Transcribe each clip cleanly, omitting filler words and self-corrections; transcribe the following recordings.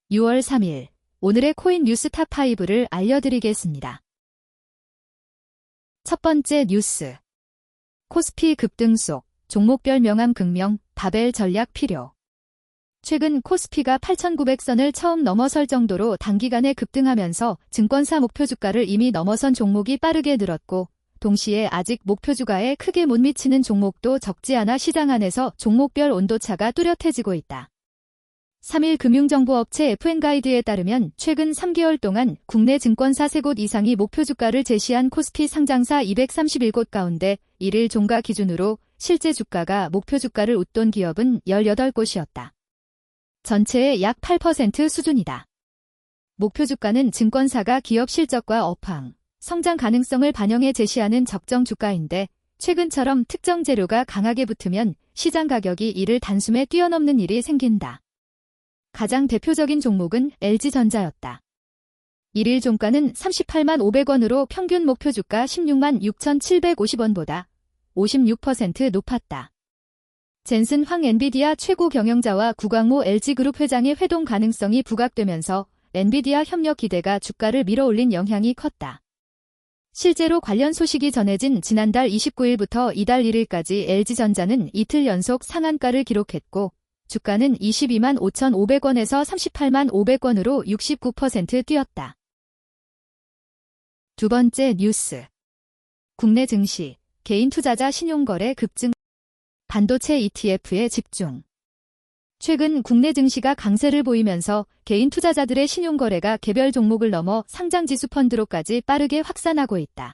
6월 3일, 오늘의 코인 뉴스 탑5를 알려드리겠습니다. 첫 번째 뉴스. 코스피 급등 속 종목별 명암 극명, 바벨 전략 필요. 최근 코스피가 8,900선을 처음 넘어설 정도로 단기간에 급등하면서 증권사 목표 주가를 이미 넘어선 종목이 빠르게 늘었고, 동시에 아직 목표 주가에 크게 못 미치는 종목도 적지 않아 시장 안에서 종목별 온도차가 뚜렷해지고 있다. 3일 금융정보업체 FN가이드에 따르면 최근 3개월 동안 국내 증권사 3곳 이상이 목표 주가를 제시한 코스피 상장사 231곳 가운데 1일 종가 기준으로 실제 주가가 목표 주가를 웃돈 기업은 18곳이었다. 전체의 약 8% 수준이다. 목표 주가는 증권사가 기업 실적과 업황, 성장 가능성을 반영해 제시하는 적정 주가인데, 최근처럼 특정 재료가 강하게 붙으면 시장 가격이 이를 단숨에 뛰어넘는 일이 생긴다. 가장 대표적인 종목은 LG전자였다. 1일 종가는 38만 500원으로 평균 목표 주가 16만 6,750원보다 56% 높았다. 젠슨 황 엔비디아 최고 경영자와 구광모 LG그룹 회장의 회동 가능성이 부각되면서 엔비디아 협력 기대가 주가를 밀어올린 영향이 컸다. 실제로 관련 소식이 전해진 지난달 29일부터 이달 1일까지 LG전자는 이틀 연속 상한가를 기록했고, 주가는 22만 5,500원에서 38만 500원으로 69% 뛰었다. 두 번째 뉴스. 국내 증시, 개인 투자자 신용거래 급증, 반도체 ETF에 집중. 최근 국내 증시가 강세를 보이면서 개인 투자자들의 신용거래가 개별 종목을 넘어 상장지수 펀드로까지 빠르게 확산하고 있다.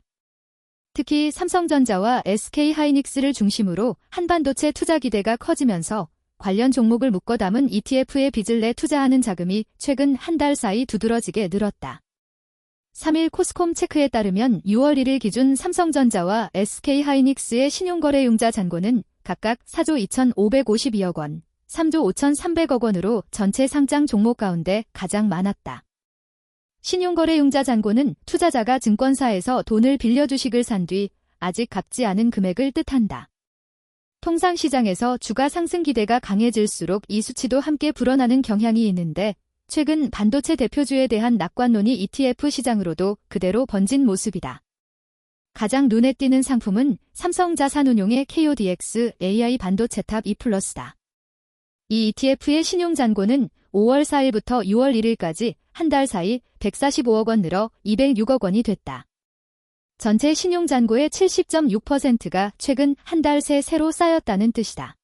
특히 삼성전자와 SK하이닉스를 중심으로 한반도체 투자 기대가 커지면서 관련 종목을 묶어 담은 ETF에 빚을 내 투자하는 자금이 최근 한 달 사이 두드러지게 늘었다. 3일 코스콤 체크에 따르면 6월 1일 기준 삼성전자와 SK하이닉스의 신용거래 융자 잔고는 각각 4조 2,552억 원, 3조 5,300억 원으로 전체 상장 종목 가운데 가장 많았다. 신용거래 융자 잔고는 투자자가 증권사에서 돈을 빌려 주식을 산 뒤 아직 갚지 않은 금액을 뜻한다. 통상 시장에서 주가 상승 기대가 강해질수록 이 수치도 함께 불어나는 경향이 있는데, 최근 반도체 대표주에 대한 낙관론이 ETF 시장으로도 그대로 번진 모습이다. 가장 눈에 띄는 상품은 삼성자산운용의 KODX AI 반도체탑 E+다. 이 ETF의 신용 잔고는 5월 4일부터 6월 1일까지 한 달 사이 145억 원 늘어 206억 원이 됐다. 전체 신용 잔고의 70.6%가 최근 한 달 새 새로 쌓였다는 뜻이다.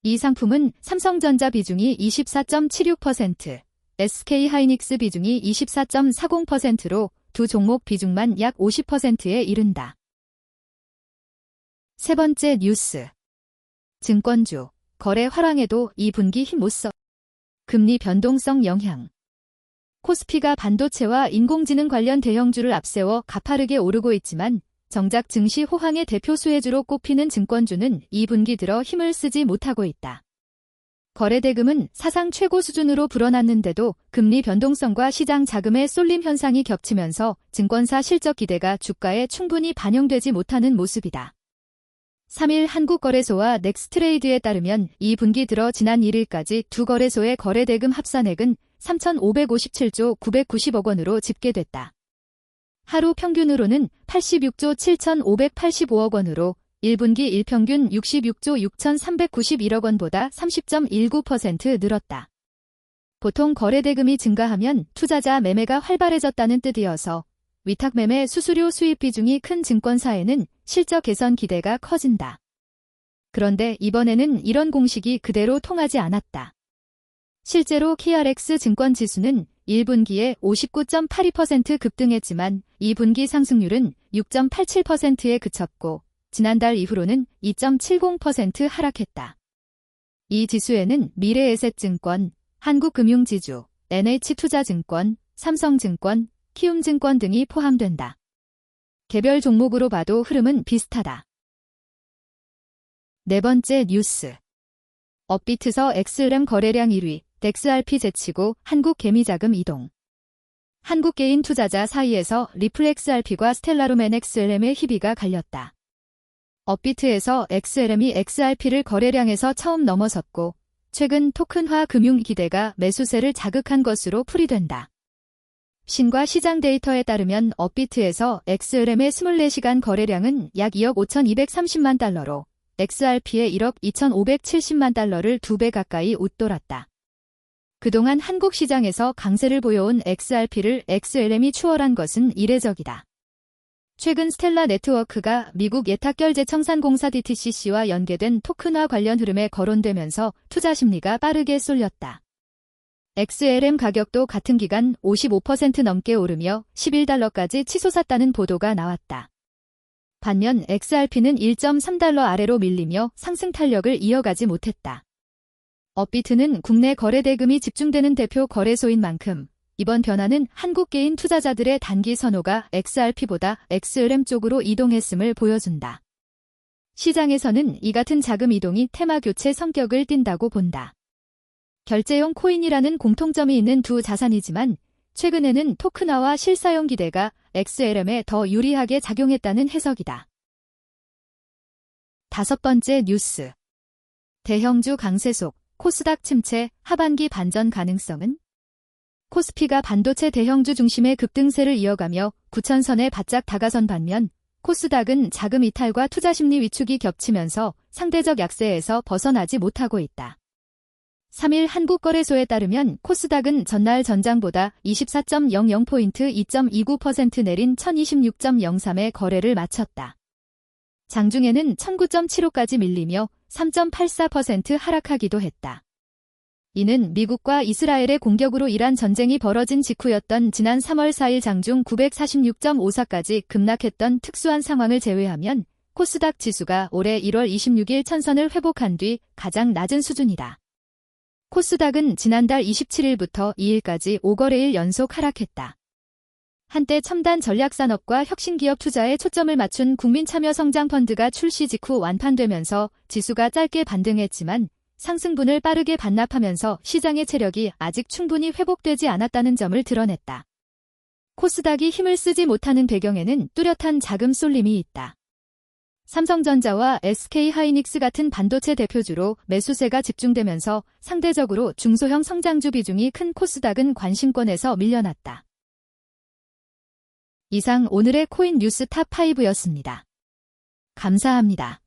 이 상품은 삼성전자 비중이 24.76%, SK하이닉스 비중이 24.40%로 두 종목 비중만 약 50%에 이른다. 세 번째 뉴스. 증권주, 거래 화랑에도 2분기 힘 못 써. 금리 변동성 영향. 코스피가 반도체와 인공지능 관련 대형주를 앞세워 가파르게 오르고 있지만, 정작 증시 호황의 대표 수혜주로 꼽히는 증권주는 2분기 들어 힘을 쓰지 못하고 있다. 거래대금은 사상 최고 수준으로 불어났는데도 금리 변동성과 시장 자금의 쏠림 현상이 겹치면서 증권사 실적 기대가 주가에 충분히 반영되지 못하는 모습이다. 3일 한국거래소와 넥스트레이드에 따르면 2분기 들어 지난 1일까지 두 거래소의 거래대금 합산액은 3,557조 990억 원으로 집계됐다. 하루 평균으로는 86조 7,585억 원으로 1분기 일평균 66조 6,391억 원보다 30.19% 늘었다. 보통 거래대금이 증가하면 투자자 매매가 활발해졌다는 뜻이어서 위탁매매 수수료 수입 비중이 큰 증권사에는 실적 개선 기대가 커진다. 그런데 이번에는 이런 공식이 그대로 통하지 않았다. 실제로 KRX 증권 지수는 1분기에 59.82% 급등했지만 2분기 상승률은 6.87%에 그쳤고, 지난달 이후로는 2.70% 하락했다. 이 지수에는 미래에셋증권, 한국금융지주, NH투자증권, 삼성증권, 키움증권 등이 포함된다. 개별 종목으로 봐도 흐름은 비슷하다. 네 번째 뉴스. 업비트서 XRM 거래량 1위, 덱스RP 제치고 한국개미자금 이동. 한국 개인 투자자 사이에서 리플XRP와 스텔라루멘 XLM의 희비가 갈렸다. 업비트에서 XLM이 XRP를 거래량에서 처음 넘어섰고, 최근 토큰화 금융 기대가 매수세를 자극한 것으로 풀이된다. 신과 시장 데이터에 따르면 업비트에서 XRM의 24시간 거래량은 약 2억 5,230만 달러로 XRP의 1억 2,570만 달러를 2배 가까이 웃돌았다. 그동안 한국 시장에서 강세를 보여온 XRP를 XRM이 추월한 것은 이례적이다. 최근 스텔라 네트워크가 미국 예탁결제청산공사 DTCC와 연계된 토큰화 관련 흐름에 거론되면서 투자 심리가 빠르게 쏠렸다. XRM 가격도 같은 기간 55% 넘게 오르며 11달러까지 치솟았다는 보도가 나왔다. 반면 XRP는 1.3달러 아래로 밀리며 상승 탄력을 이어가지 못했다. 업비트는 국내 거래 대금이 집중되는 대표 거래소인 만큼 이번 변화는 한국 개인 투자자들의 단기 선호가 XRP보다 XRM 쪽으로 이동했음을 보여준다. 시장에서는 이 같은 자금 이동이 테마 교체 성격을 띈다고 본다. 결제용 코인이라는 공통점이 있는 두 자산이지만 최근에는 토큰화와 실사용 기대가 XRM에 더 유리하게 작용했다는 해석이다. 5번째 뉴스. 대형주 강세 속 코스닥 침체, 하반기 반전 가능성은? 코스피가 반도체 대형주 중심의 급등세를 이어가며 9,000선에 바짝 다가선 반면 코스닥은 자금 이탈과 투자 심리 위축이 겹치면서 상대적 약세에서 벗어나지 못하고 있다. 3일 한국거래소에 따르면 코스닥은 전날 전장보다 24.00포인트 2.29% 내린 1026.03에 거래를 마쳤다. 장중에는 1009.75까지 밀리며 3.84% 하락하기도 했다. 이는 미국과 이스라엘의 공격으로 이란 전쟁이 벌어진 직후였던 지난 3월 4일 장중 946.54까지 급락했던 특수한 상황을 제외하면 코스닥 지수가 올해 1월 26일 천선을 회복한 뒤 가장 낮은 수준이다. 코스닥은 지난달 27일부터 2일까지 5거래일 연속 하락했다. 한때 첨단 전략산업과 혁신기업 투자에 초점을 맞춘 국민참여성장펀드가 출시 직후 완판되면서 지수가 짧게 반등했지만 상승분을 빠르게 반납하면서 시장의 체력이 아직 충분히 회복되지 않았다는 점을 드러냈다. 코스닥이 힘을 쓰지 못하는 배경에는 뚜렷한 자금 쏠림이 있다. 삼성전자와 SK하이닉스 같은 반도체 대표주로 매수세가 집중되면서 상대적으로 중소형 성장주 비중이 큰 코스닥은 관심권에서 밀려났다. 이상 오늘의 코인 뉴스 탑5였습니다. 감사합니다.